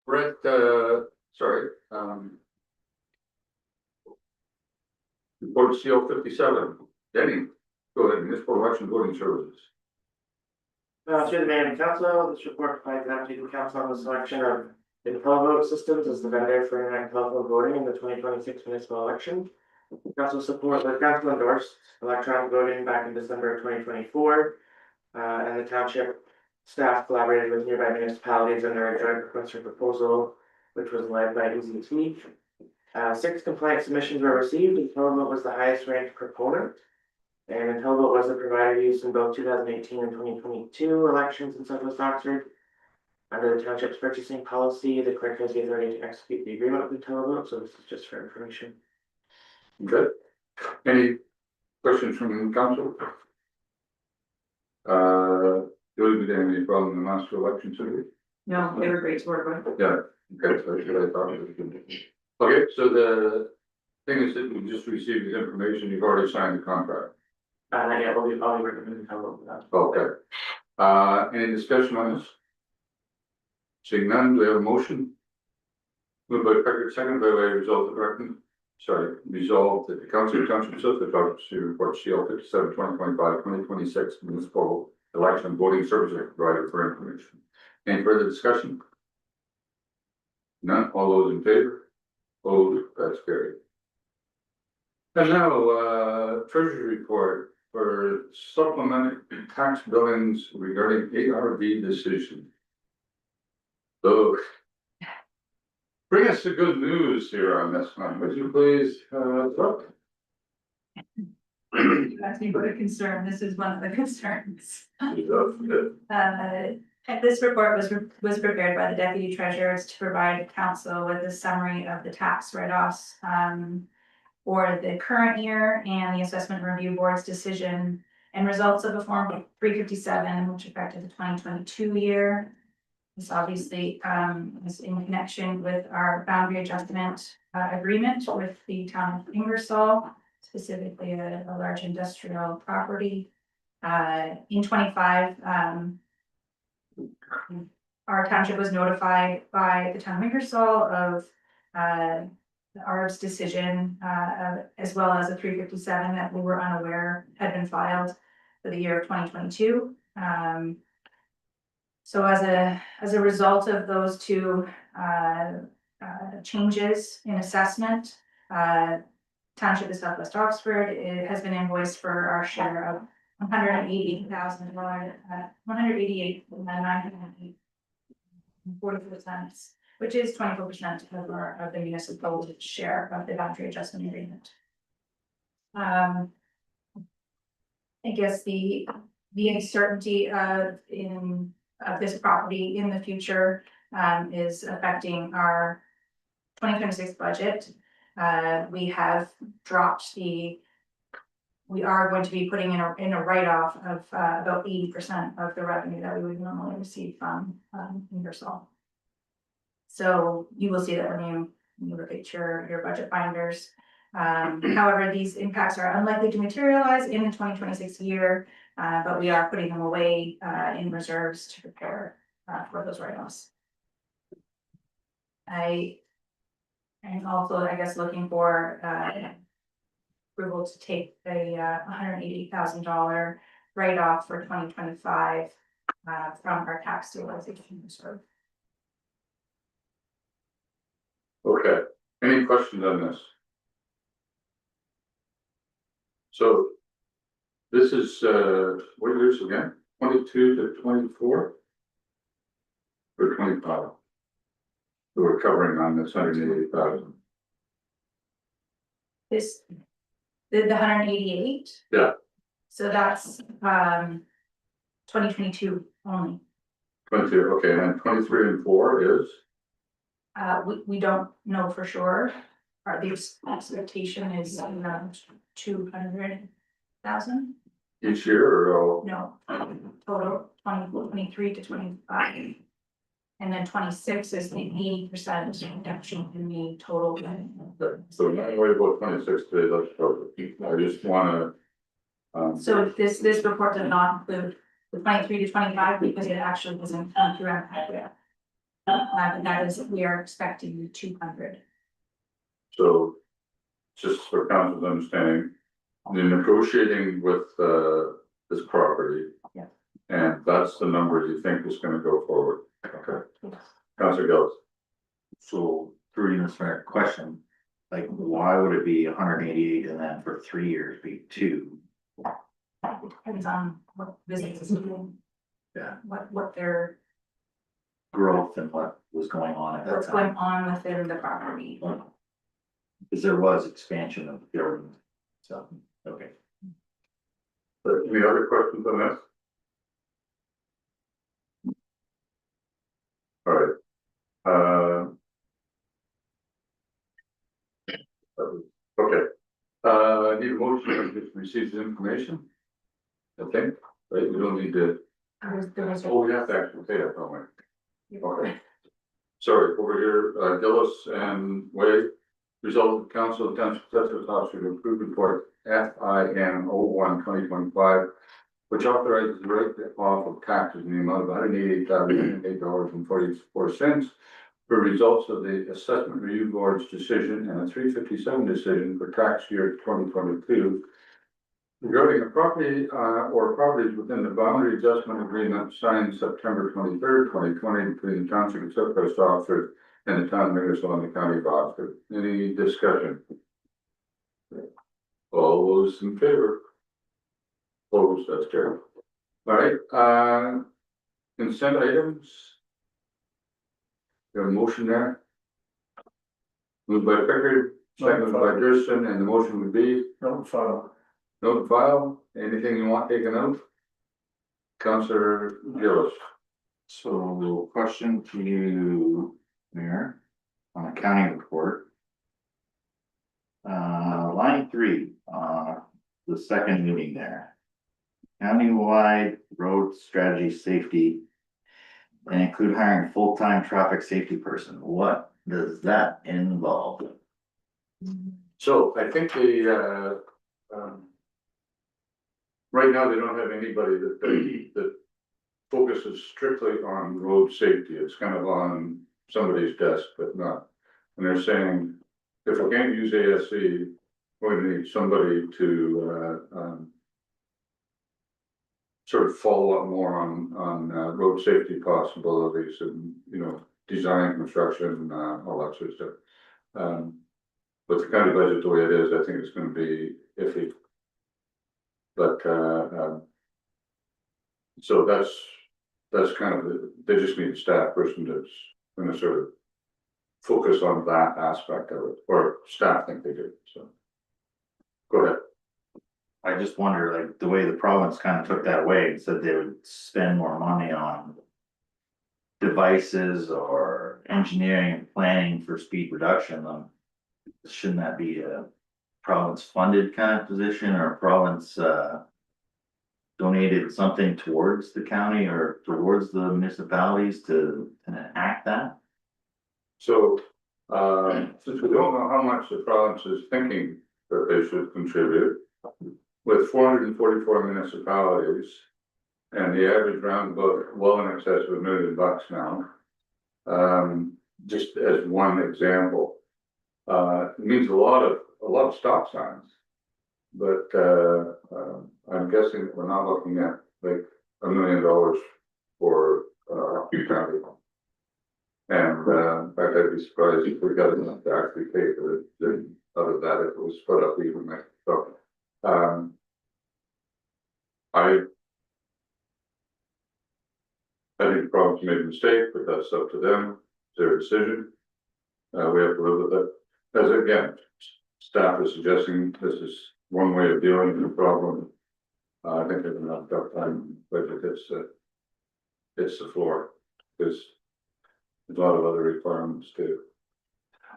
We're at, sorry, report CO 57. Denny, go ahead, municipal election voting services. Through the mayor and council, this report provides an update to council on the selection of the televote systems as the vendor for internet telephone voting in the 2026 municipal election. Council support the council endorsed electronic voting back in December of 2024, and the township staff collaborated with nearby municipalities under a joint request for proposal, which was led by EZT. 6 complaint submissions were received, and televote was the highest ranked proponent. And televote was the provider used in both 2018 and 2022 elections in Southwest Oxford. Under the township's purchasing policy, the clerk has the authority to execute the agreement with the televote, so this is just for information. Good. Any questions from the council? Do we have any problem in the master election city? No, they were great to work with. Yeah, okay, so I thought it was good. Okay, so the thing is that we just received this information, you've already signed the contract. Yeah, I'll be working with the televote for that. Okay. Any discussion on this? Seeing none, do we have a motion? Moved by Pickard, second by resolved that the council of township South Oxford to report CL 57 2025-2026 municipal election voting services provided for information. Any further discussion? None. All those in favor? Opposed? That's carried. And now, treasury report for supplementary tax billings regarding ARV decision. So, bring us the good news here on this one, would you please, look? You asked me about a concern, this is one of the concerns. This report was prepared by the deputy treasurers to provide council with a summary of the tax write-offs for the current year and the assessment review board's decision and results of a form 357, which affected the 2022 year. This obviously is in connection with our boundary adjustment agreement with the town of Ingersoll, specifically a large industrial property. In 25, our township was notified by the town of Ingersoll of ARB's decision, as well as a 357 that we were unaware had been filed for the year of 2022. So as a result of those two changes in assessment, Township of Southwest Oxford, it has been invoiced for our share of $188,000, $188,944, which is 24% of the municipal share of the boundary adjustment agreement. I guess the uncertainty of this property in the future is affecting our 2026 budget. We have dropped we are going to be putting in a write-off of about 80% of the revenue that we would normally receive from Ingersoll. So you will see that when you look at your budget binders. However, these impacts are unlikely to materialize in the 2026 year, but we are putting them away in reserves to prepare for those write-offs. I'm also, I guess, looking for approval to take a $180,000 write-off for 2025 from our tax stabilization reserve. Okay, any questions on this? So this is what years again? 22 to 24 or 25? So we're covering on this 180,000. The 188. Yeah. So that's 2022 only. 22, okay, and then 23 and 4 is? We don't know for sure. The expectation is around 200,000. Each year or all? No, total 23 to 25. And then 26 is the 80% reduction in the total. So not worry about 26 today, let's go. I just wanna. So this report does not include the 23 to 25 because it actually doesn't come through our. But that is, we are expecting 200. So, just for council's understanding, you're negotiating with, this property. Yeah. And that's the number you think is gonna go forward. Okay. Councilor Gillis. So, through this fair question, like, why would it be 188 and then for 3 years be 2? Depends on what business is doing. Yeah. What their, Growth and what was going on at that what's going time? on within the property. Because there was expansion of government, so, okay. Any other questions on this? All right. Okay, I need a motion to receive the information. I think, right, we don't need to, oh, we have to actually pay it, don't we? Okay. Sorry, over here, Gillis and Wade, result of council of township assessors officer to approve report FIN 01/2025, which authorizes the rate off of taxes in the amount of $188,008.44 for results of the assessment review board's decision and a 357 decision for tax year 2022 regarding a property or properties within the boundary adjustment agreement signed September 23rd, 2020 between the township assessor officer and the town of Ingersoll and the county of Oxford. Any discussion? All those in favor? Opposed, that's carried. All right, consent items. Got a motion there? Moved by Pickard, seconded by Thurston, and the motion would be? No file. No file, anything you want taken out? Councilor Gillis. So, question to you, Mayor, on the county report. Line 3, the second meeting there. Countywide road strategy safety. And include hiring full-time traffic safety person. What does that involve? So I think the, right now, they don't have anybody that focuses strictly on road safety. It's kind of on somebody's desk, but not. And they're saying, if we can't use ASC, we're gonna need somebody to, sort of follow up more on road safety possibilities and, you know, design, construction, all that sort of stuff. But the county budget, the way it is, I think it's gonna be iffy. But, so that's kind of, they just need a staff person that's gonna sort of focus on that aspect of it, or staff think they do, so. Go ahead. I just wonder, like, the way the province kind of took that way and said they would spend more money on. Devices or engineering and planning for speed reduction, shouldn't that be a province funded kind of position or a province, donated something towards the county or towards the municipalities to enact that? So, since we don't know how much the province is thinking that they should contribute, with 444 municipalities, and the average roundabout well in excess of $1 million now. Just as one example, it means a lot of stop signs. But I'm guessing that we're not looking at like $1 million for county. And in fact, I'd be surprised if we got enough to actually pay for it. Out of that, if it was split up evenly. So I think the province made a mistake, but that's up to them, it's their decision. We have to live with it. As again, staff is suggesting this is one way of dealing with the problem. I think there's enough tough time, but it's the floor, because there's a lot of other requirements too.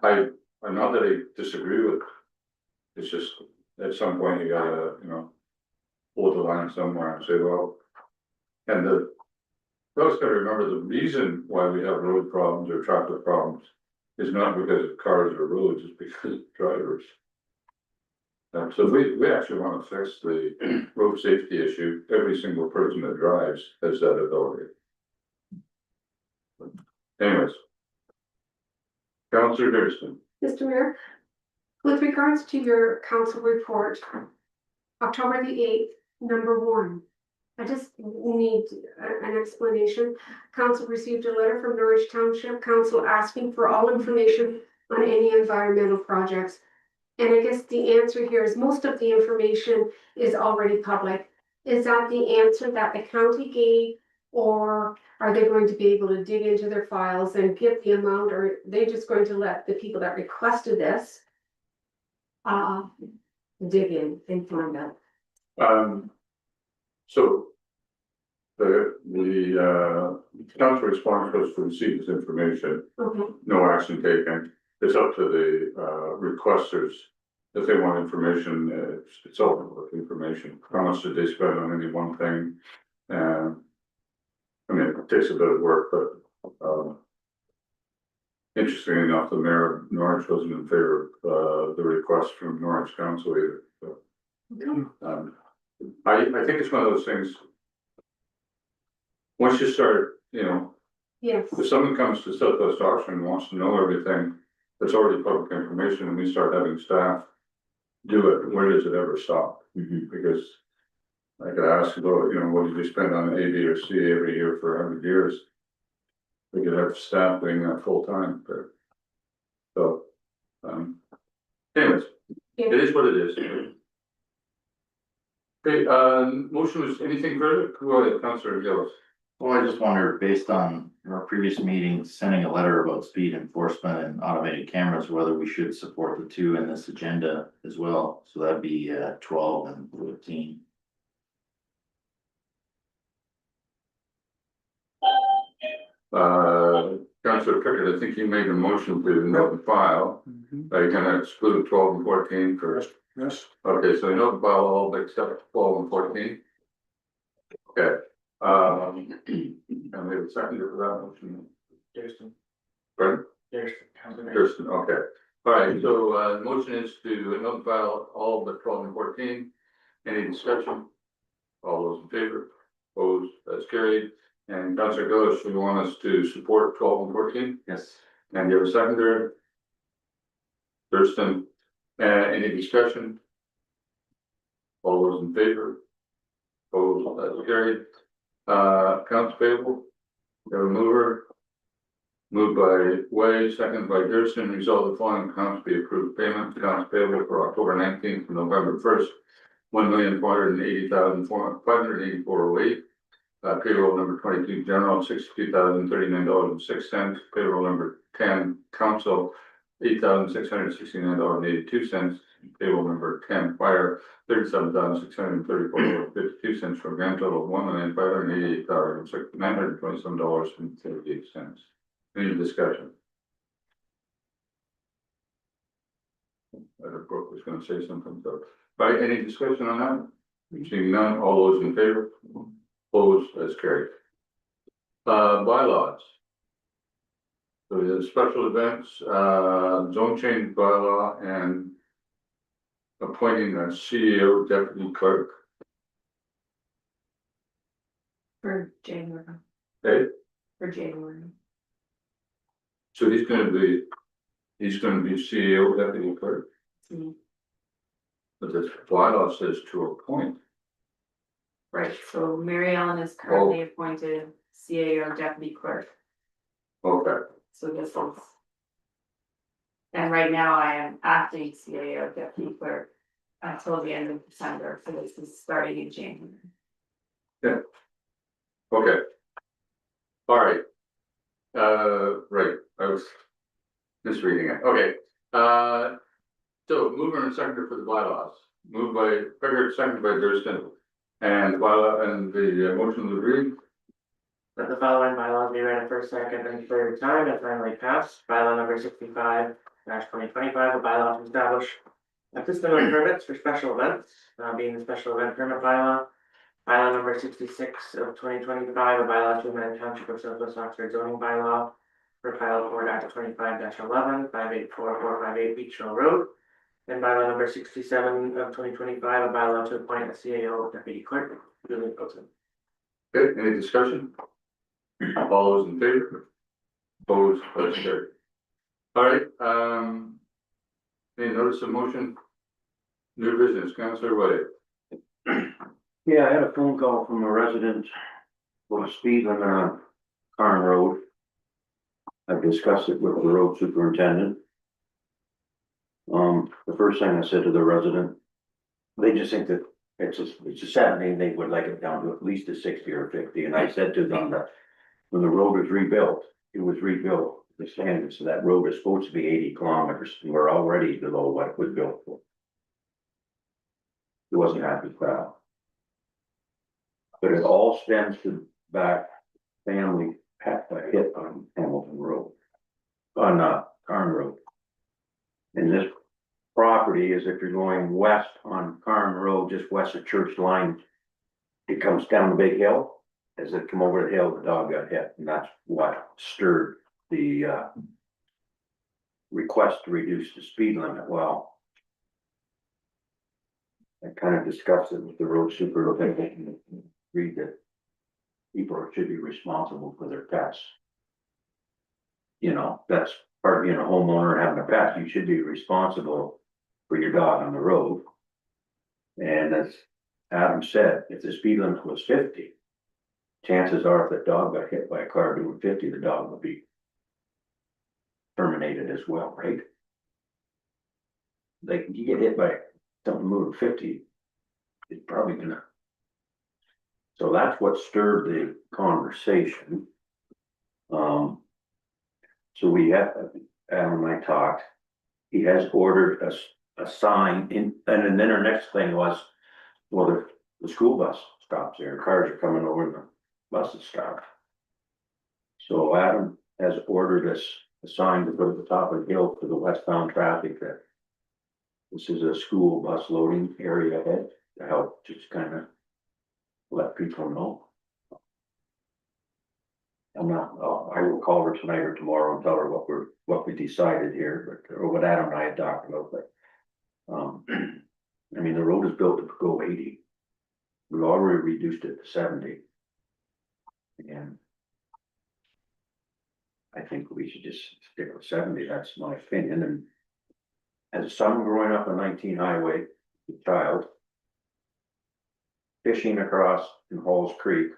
I'm not that I disagree with, it's just at some point you gotta, you know, hold the line somewhere and say, well, and you also gotta remember the reason why we have road problems or traffic problems is not because of cars or roads, it's because of drivers. So we actually want to fix the road safety issue. Every single person that drives has that ability. Anyways. Counselor Thurston. Mr. Mayor, with regards to your council report, October the 8th, number 1. I just need an explanation. Council received a letter from Norwich Township Council asking for all information on any environmental projects. And I guess the answer here is most of the information is already public. Is that the answer that the county gave? Or are they going to be able to dig into their files and give the amount, or are they just going to let the people that requested this dig in and find out? So. The council response was to receive this information, Okay, no action taken. It's up to the requesters. If they want information, it's open with information. How much did they spend on any one thing? I mean, it takes a bit of work, but interestingly enough, the mayor of Norwich wasn't in favor of the request from Norwich Council either. So, I think it's one of those things. Once you start, yes, if someone comes to Southwest Auction and wants to know everything that's already public information, and we start having staff do it, where does it ever stop? Because I could ask about, what did you spend on A, B, or C every year for 100 years? We could have staff doing that full time, but so, anyways, it is what it is. Okay, motion was anything further? Go ahead, Councilor Gillis. Well, I just wonder, based on our previous meeting, sending a letter about speed enforcement and automated cameras, whether we should support the two in this agenda as well. So that'd be 12 and 14. Councilor Pickett, I think you made a motion to note the file. Are you gonna exclude 12 and 14 first? Yes. Okay, so note the file all except 12 and 14. Okay, and we have a second for that motion. Thurston. Pardon? Thurston, Councilor Mayor. Thurston, okay. All right, so the motion is to note the file all but 12 and 14. Any discussion? All those in favor? Opposed? That's carried. And Councilor Gillis, you want us to support 12 and 14? Yes. And you have a seconder? Thurston, any discussion? All those in favor? Opposed, that's carried. Accounts payable, we have a mover. Moved by Way, seconded by Thurston, resolve the following accounts be approved payment, accounts payable for October 19th to November 1st. $1,480,584.08. Payroll number 22, general, $62,039.06. Payroll number 10, council, $8,669.82. Payroll number 10, fire, $37,634.52 for a grand total of $1,588,927.38. Any discussion? I thought Brooke was gonna say something, so, right, any discussion on that? Seeing none, all those in favor? Opposed, that's carried. Bylaws. So we have special events, zone change bylaw and appointing a CEO deputy clerk. For January, Okay, for January. so he's gonna be CEO deputy clerk. Mhm. But this bylaw says to appoint. Right, so Mary Ellen is currently appointed CAO deputy clerk, Okay, so this is. And right now I am acting CAO deputy clerk until the end of December, so this is starting in January. okay. All right. Right, I was misreading it, okay. So mover and seconder for the bylaws, moved by Pickard, seconded by Thurston. And bylaw and the motion was agreed. That the following bylaws be read a first, second, and third time and finally passed. Bylaw number 65-2025, a bylaw to establish a system of permits for special events, being the special event permit bylaw. Bylaw number 66 of 2025, a bylaw to amend Township of Southwest Oxford zoning bylaw for Title 4-25-11, 584458 Beach Hill Road. And bylaw number 67 of 2025, a bylaw to appoint a CAO deputy clerk. Duly posted. Okay, any discussion? All those in favor? Opposed, that's carried. All right, any notice of motion? New business, Councillor White. Yeah, I had a phone call from a resident for a speed limit on Carn Road. I've discussed it with the road superintendent. The first thing I said to the resident, they just think that it's a 70, they would like it down to at least a 60 or 50, and I said to them that when the road was rebuilt, it was rebuilt, the standards, so that road is supposed to be 80 kilometers, and we're already below what it was built for. He wasn't happy with that. But it all stems to back family had a hit on Hamilton Road. On Carn Road. And this property is if you're going west on Carn Road, just west of Church Line. It comes down the big hill. As it come over the hill, the dog got hit, and that's what stirred the request to reduce the speed limit. Well, I kind of discussed it with the road superintendent and agreed that people should be responsible for their pets. You know, that's part of being a homeowner and having a pet. You should be responsible for your dog on the road. And as Adam said, if the speed limit was 50, chances are if the dog got hit by a car doing 50, the dog would be terminated as well, right? Like, you get hit by something moving 50, it's probably gonna. So that's what stirred the conversation. So we have, Adam and I talked, he has ordered a sign in, and then our next thing was, well, the school bus stops there, cars are coming over and the buses stop. So Adam has ordered us a sign to put at the top of the hill for the westbound traffic that this is a school bus loading area ahead to help just kind of let people know. I will call her tonight or tomorrow and tell her what we decided here, but, or what Adam and I had talked about, but. I mean, the road is built to go 80. We already reduced it to 70. And. I think we should just stick with 70, that's my opinion, and. As someone growing up on 19 highway, a child. Fishing across in Halls Creek.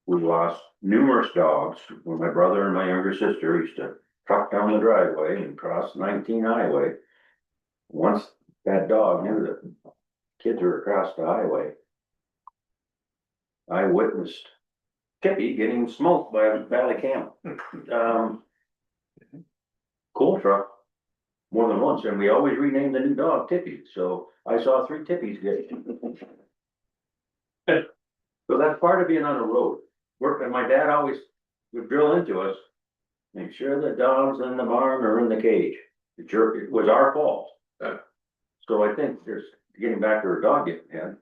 We lost numerous dogs when my brother and my younger sister used to truck down the driveway and cross 19 highway. Once that dog knew that kids were across the highway, I witnessed Tippy getting smoked by a valley camp. Coal truck more than once, and we always renamed the new dog Tippy, so I saw 3 Tippies get. So that's part of being on the road. And my dad always would drill into us, make sure the dogs in the barn are in the cage. It was our fault. So I think there's, getting back to our dog getting hit,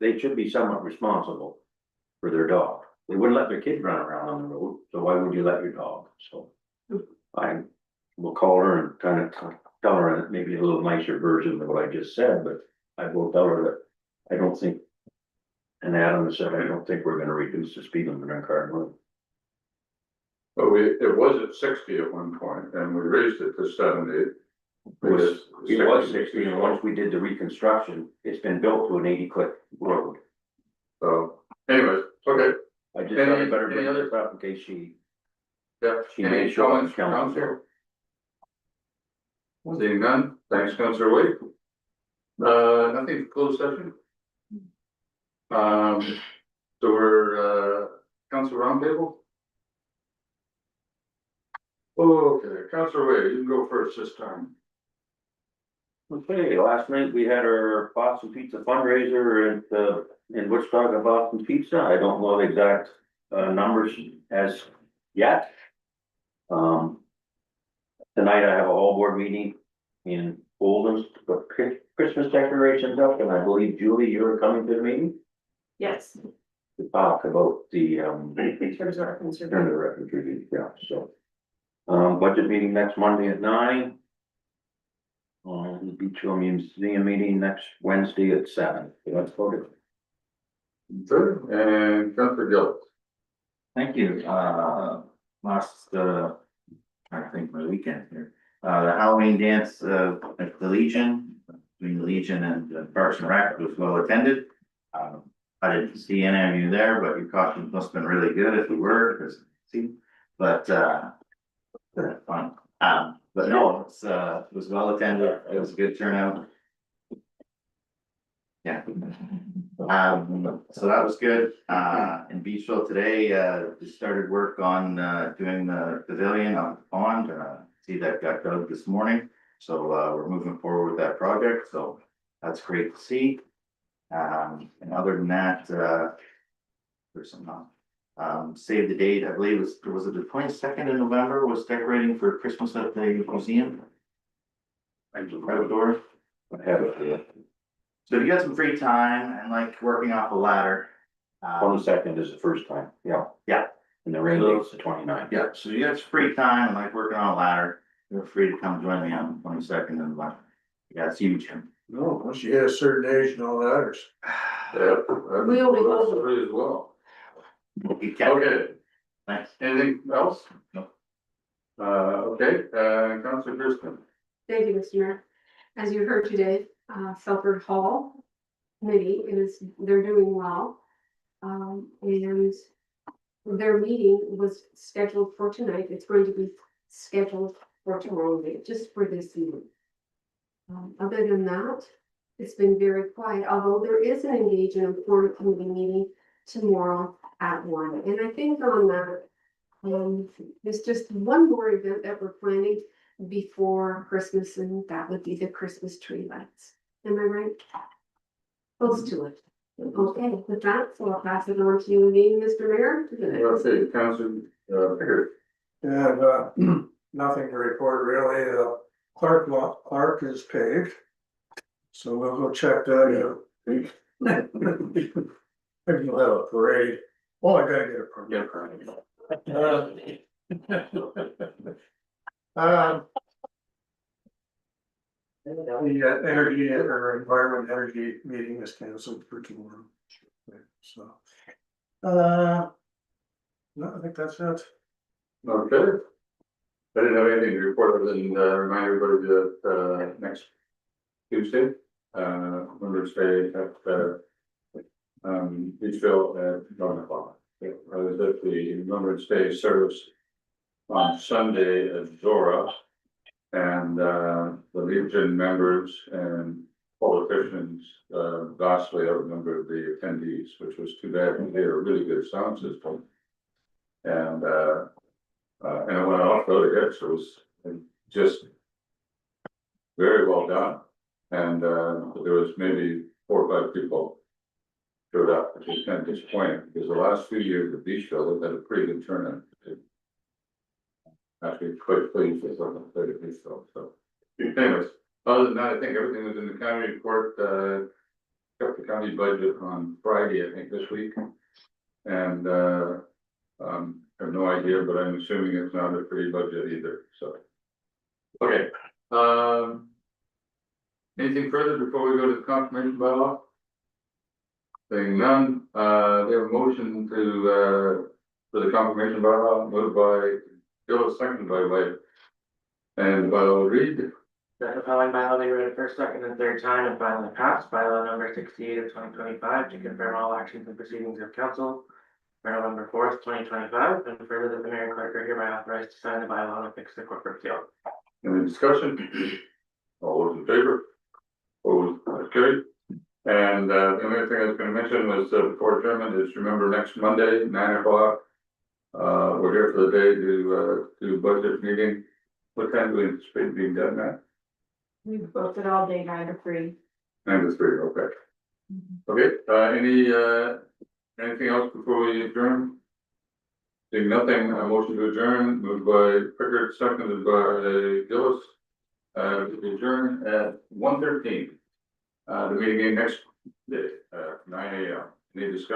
they should be somewhat responsible for their dog. They wouldn't let their kid run around on the road, so why would you let your dog? So I will call her and kind of tell her maybe a little nicer version of what I just said, but I will tell her that I don't think. And Adam said, I don't think we're gonna reduce the speed limit on Carn Road. But it was at 60 at one point, and we raised it to 70. It was 60, and once we did the reconstruction, it's been built to an 80-foot road. So, anyways, okay, I just thought I better Any bring other- this up in case she yeah. may Any show up comments, as counsel. Seeing none, thanks, Councillor Wade. Nothing for closed session? So we're, Councillor Roundtable? Okay, Councillor Wade, you can go first this time. Okay, last night we had our Boston Pizza fundraiser in Woodstock at Boston Pizza. I don't know the exact numbers as yet. Tonight I have a whole board meeting in Oldham's to put Christmas decorations up, and I believe Julie, you're coming to the meeting Yes. to talk about the Pictures are concerned. Turn the record review, yeah, so. Budget meeting next Monday at 9. The Beachville Museum meeting next Wednesday at 7. Let's vote it. Good, and Councillor Gill. Thank you. Last I think my weekend here, the Halloween dance, at the Legion, between the Legion and Parks and Rec was well attended. I didn't see any of you there, but your costumes must have been really good if you were, because, see, but, fun. But no, it was well attended, it was a good turnout. Yeah. So that was good, in Beachville today, we started work on, doing the pavilion on the pond, see that got dug this morning. So, we're moving forward with that project, so that's great to see. And other than that, there's some, save the date, I believe was it the 22nd of November was decorating for Christmas at the museum? Outdoors. I have it here. So if you got some free time and like working off a ladder. 22nd is the first time, yeah. Yeah. And the rain date's the 29th. Yeah, so you got some free time and like working on a ladder, feel free to come join me on the 22nd and like, yeah, it's huge. No, once you hit a certain age and all that, Yeah. We only Well, hold- that's free as well. You can, Okay, thanks. anything else? No. Okay, Councilor Christian. Thank you, Mr. Mayor. As you heard today, Felford Hall Committee they're doing well. And their meeting was scheduled for tonight. It's going to be scheduled for tomorrow night, just for this evening. Other than that, it's been very quiet, although there is an engage and informed committee meeting tomorrow at 1. And I think on that, there's just one more event that we're planning before Christmas, and that would be the Christmas tree lights. Am I right? Close to it. Okay, with that, so I'll pass it on to you again, Mr. Mayor. Okay, Councilor, Pickard. and, nothing to report really, Clark is paved. So we'll go check that out. Maybe we'll have a parade. Oh, I gotta get a permit. The energy or environment energy meeting is canceled for tomorrow. So. No, I think that's it. Okay. I didn't have anything to report other than remind everybody that next Tuesday, Remembrance Day at Beachville at 9:00. I was at the Remembrance Day service on Sunday at Zora. And the Legion members and politicians vastly outnumbered the attendees, which was too bad. They had a really good sound system. And it went off without a hitch. It was just very well done. And there was maybe 4 or 5 people showed up, which is kind of disappointing because the last few years at Beachville, they've had a pretty good turnout. Actually quite pleased with what the third is, so. Anyways, other than that, I think everything was in the county report, kept the county budget on Friday, I think, this week. And, I have no idea, but I'm assuming it's not a free budget either, so. Okay, anything further before we go to the confirmation bylaw? Saying none, they have a motion to, for the confirmation bylaw, moved by Bill, seconded by Wade. And bylaw read. The following bylaw be read a first, second, and third time and finally passed, bylaw number 68 of 2025 to confirm all actions and proceedings of council for November 4th, 2025, and further that the mayor and clerk are hereby authorized to sign the bylaw and fix the corporate seal. Any discussion? All those in favor? Opposed, that's carried. And the only thing I was gonna mention was before adjournment is remember next Monday, 9:00. We're here for the day to do budget meeting. What time do we anticipate being done at? We've booked it all day, 9 to 3. 9 to 3, okay. Okay, anything else before we adjourn? Seeing nothing, a motion to adjourn, moved by Pickard, seconded by Gillis. To adjourn at 1:13. The meeting next day, 9 AM. Any discussion?